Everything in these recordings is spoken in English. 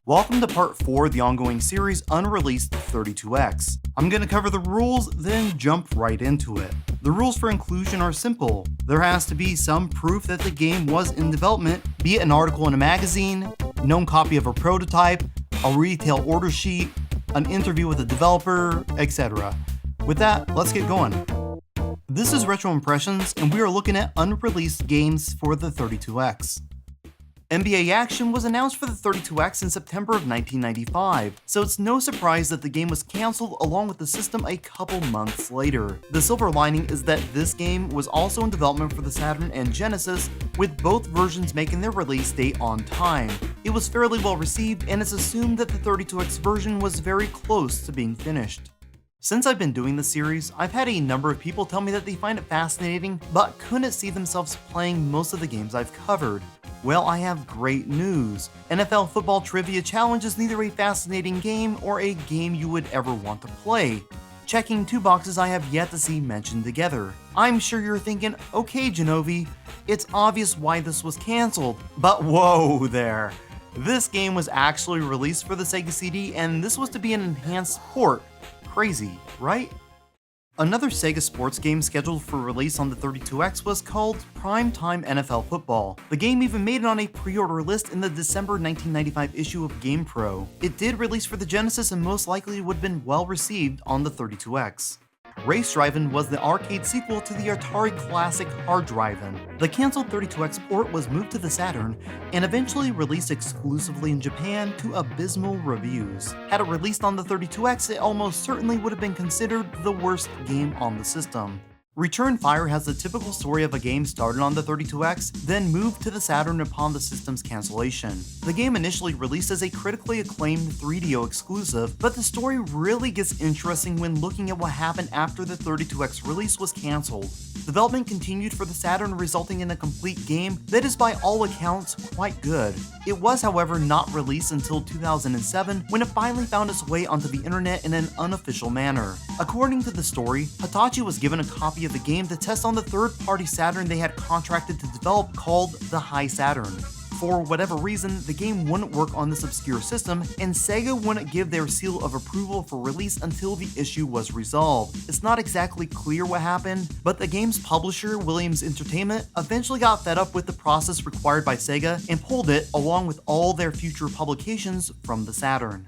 Welcome to part 4 of the ongoing series Unreleased 32X. I'm going to cover the rules, then jump right into it. The rules for inclusion are simple. There has to be some proof that the game was in development, be it an article in a magazine, a known copy of a prototype, a retail order sheet, an interview with a developer, etc. With that, let's get going. This is Retro Impressions, and we are looking at unreleased games for the 32X. MBA Action was announced for the 32X in September of 1995, so it's no surprise that the game was cancelled along with the system a couple months later. The silver lining is that this game was also in development for the Saturn and Genesis, with both versions making their release date on time. It was fairly well received, and it's assumed that the 32X version was very close to being finished. Since I've been doing this series, I've had a number of people tell me that they find it fascinating, but couldn't see themselves playing most of the games I've covered. Well, I have great news. NFL Football Trivia Challenge is neither a fascinating game or a game you would ever want to play. Checking two boxes I have yet to see mentioned together. I'm sure you're thinking, okay Jenovi, it's obvious why this was cancelled. But whoa there. This game was actually released for the Sega CD, and this was to be an enhanced port. Crazy, right? Another Sega sports game scheduled for release on the 32X was called Primetime NFL Football. The game even made it on a pre-order list in the December 1995 issue of GamePro. It did release for the Genesis and most likely would have been well received on the 32X. Race Drivin' was the arcade sequel to the Atari classic Hard Drivin'. The cancelled 32X port was moved to the Saturn and eventually released exclusively in Japan to abysmal reviews. Had it released on the 32X, it almost certainly would have been considered the worst game on the system. Return Fire has the typical story of a game started on the 32X, then moved to the Saturn upon the system's cancellation. The game initially released as a critically acclaimed 3DO exclusive, but the story really gets interesting when looking at what happened after the 32X release was cancelled. Development continued for the Saturn, resulting in a complete game that is by all accounts quite good. It was, however, not released until 2007 when it finally found its way onto the internet in an unofficial manner. According to the story, Hitachi was given a copy of the game to test on the third-party Saturn they had contracted to develop called the High Saturn. For whatever reason, the game wouldn't work on this obscure system, and Sega wouldn't give their seal of approval for release until the issue was resolved. It's not exactly clear what happened, but the game's publisher, Williams Entertainment, eventually got fed up with the process required by Sega and pulled it, along with all their future publications, from the Saturn.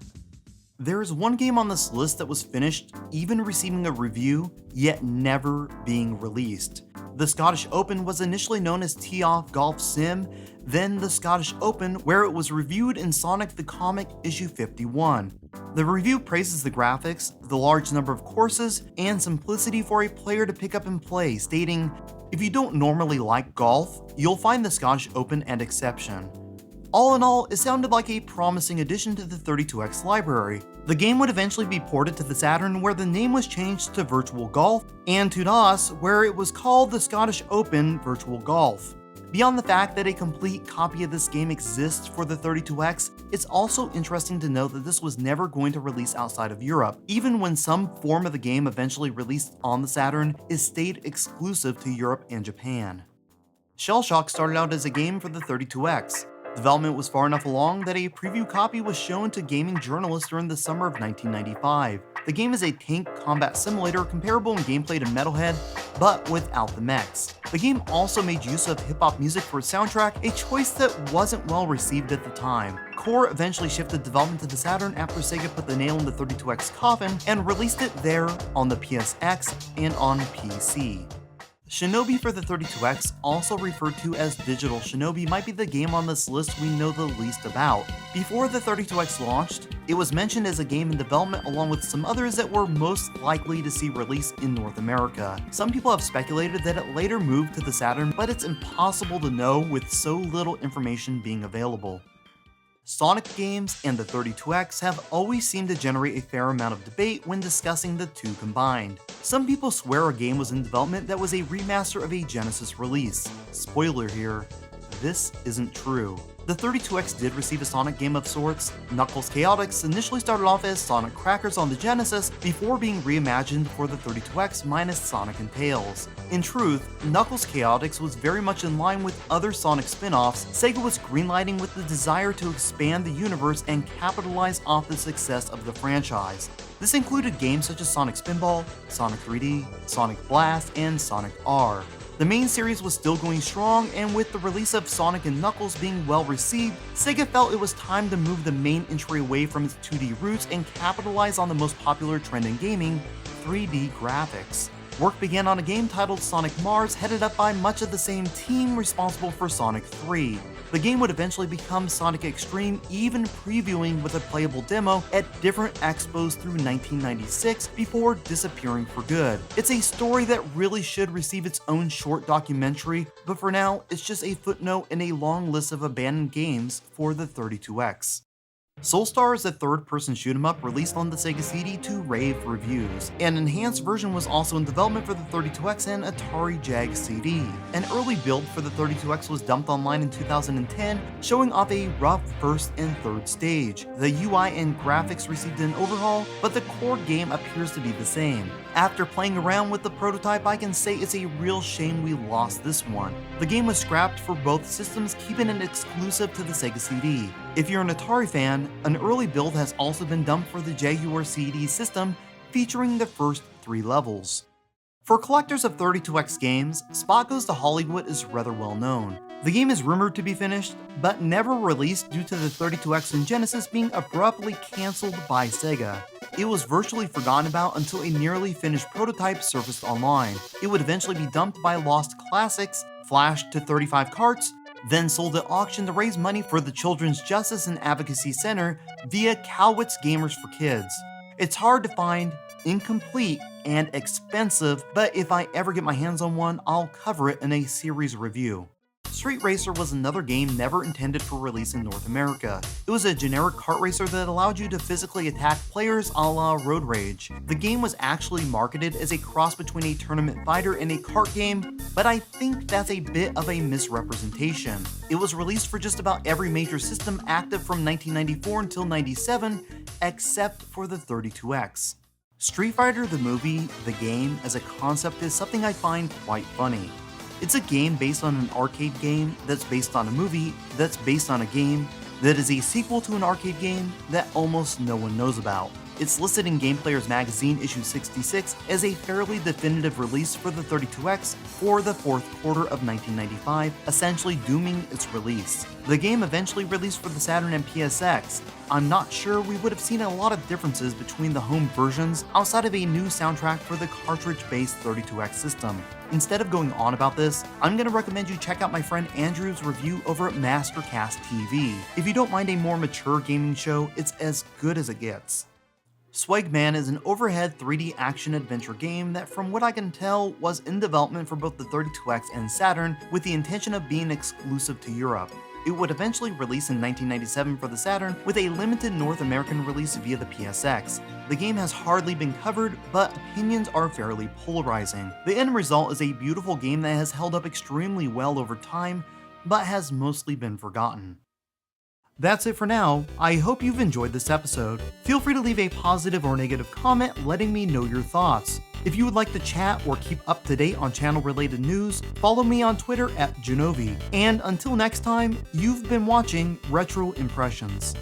There is one game on this list that was finished, even receiving a review, yet never being released. The Scottish Open was initially known as Tee-Off Golf Sim, then the Scottish Open, where it was reviewed in Sonic the Comic issue 51. The review praises the graphics, the large number of courses, and simplicity for a player to pick up and play, stating, "If you don't normally like golf, you'll find the Scottish Open an exception." All in all, it sounded like a promising addition to the 32X library. The game would eventually be ported to the Saturn, where the name was changed to Virtual Golf, and to DOS, where it was called the Scottish Open Virtual Golf. Beyond the fact that a complete copy of this game exists for the 32X, it's also interesting to note that this was never going to release outside of Europe, even when some form of the game eventually released on the Saturn, it stayed exclusive to Europe and Japan. Shellshock started out as a game for the 32X. Development was far enough along that a preview copy was shown to gaming journalists during the summer of 1995. The game is a tank combat simulator comparable in gameplay to Metalhead, but without the mechs. The game also made use of hip-hop music for its soundtrack, a choice that wasn't well received at the time. Core eventually shifted development to the Saturn after Sega put the nail in the 32X coffin and released it there, on the PSX, and on PC. Shinobi for the 32X, also referred to as Digital Shinobi, might be the game on this list we know the least about. Before the 32X launched, it was mentioned as a game in development along with some others that were most likely to see release in North America. Some people have speculated that it later moved to the Saturn, but it's impossible to know with so little information being available. Sonic games and the 32X have always seemed to generate a fair amount of debate when discussing the two combined. Some people swear a game was in development that was a remaster of a Genesis release. Spoiler here, this isn't true. The 32X did receive a Sonic game of sorts. Knuckles Chaotix initially started off as Sonic Crackers on the Genesis before being reimagined for the 32X minus Sonic and Tails. In truth, Knuckles Chaotix was very much in line with other Sonic spin-offs Sega was greenlighting with the desire to expand the universe and capitalize off the success of the franchise. This included games such as Sonic Spinball, Sonic 3D, Sonic Blast, and Sonic R. The main series was still going strong, and with the release of Sonic and Knuckles being well received, Sega felt it was time to move the main entry away from its 2D roots and capitalize on the most popular trend in gaming, 3D graphics. Work began on a game titled Sonic Mars, headed up by much of the same team responsible for Sonic 3. The game would eventually become Sonic Extreme, even previewing with a playable demo at different expos through 1996 before disappearing for good. It's a story that really should receive its own short documentary, but for now, it's just a footnote in a long list of abandoned games for the 32X. Soulstar is a third-person shoot-'em-up released on the Sega CD to rave reviews. An enhanced version was also in development for the 32X and Atari Jag CD. An early build for the 32X was dumped online in 2010, showing off a rough first and third stage. The UI and graphics received an overhaul, but the core game appears to be the same. After playing around with the prototype, I can say it's a real shame we lost this one. The game was scrapped for both systems, keeping it exclusive to the Sega CD. If you're an Atari fan, an early build has also been dumped for the Jaguar CD system, featuring the first 3 levels. For collectors of 32X games, Spock Goes to Hollywood is rather well known. The game is rumored to be finished, but never released due to the 32X and Genesis being abruptly cancelled by Sega. It was virtually forgotten about until a nearly finished prototype surfaced online. It would eventually be dumped by Lost Classics, flashed to 35 carts, then sold at auction to raise money for the Children's Justice and Advocacy Center via Cowitz Gamers for Kids. It's hard to find, incomplete, and expensive, but if I ever get my hands on one, I'll cover it in a series review. Street Racer was another game never intended for release in North America. It was a generic kart racer that allowed you to physically attack players a la Road Rage. The game was actually marketed as a cross between a tournament fighter and a kart game, but I think that's a bit of a misrepresentation. It was released for just about every major system active from 1994 until 97, except for the 32X. Street Fighter the movie, the game, as a concept is something I find quite funny. It's a game based on an arcade game that's based on a movie that's based on a game that is a sequel to an arcade game that almost no one knows about. It's listed in Game Player's magazine issue 66 as a fairly definitive release for the 32X for the 4th quarter of 1995, essentially dooming its release. The game eventually released for the Saturn and PSX. I'm not sure we would have seen a lot of differences between the home versions outside of a new soundtrack for the cartridge-based 32X system. Instead of going on about this, I'm going to recommend you check out my friend Andrew's review over at Mastercast TV. If you don't mind a more mature gaming show, it's as good as it gets. Swagman is an overhead 3D action-adventure game that, from what I can tell, was in development for both the 32X and Saturn with the intention of being exclusive to Europe. It would eventually release in 1997 for the Saturn with a limited North American release via the PSX. The game has hardly been covered, but opinions are fairly polarizing. The end result is a beautiful game that has held up extremely well over time, but has mostly been forgotten. That's it for now. I hope you've enjoyed this episode. Feel free to leave a positive or negative comment letting me know your thoughts. If you would like to chat or keep up to date on channel-related news, follow me on Twitter at Jenovi. And until next time, you've been watching Retro Impressions.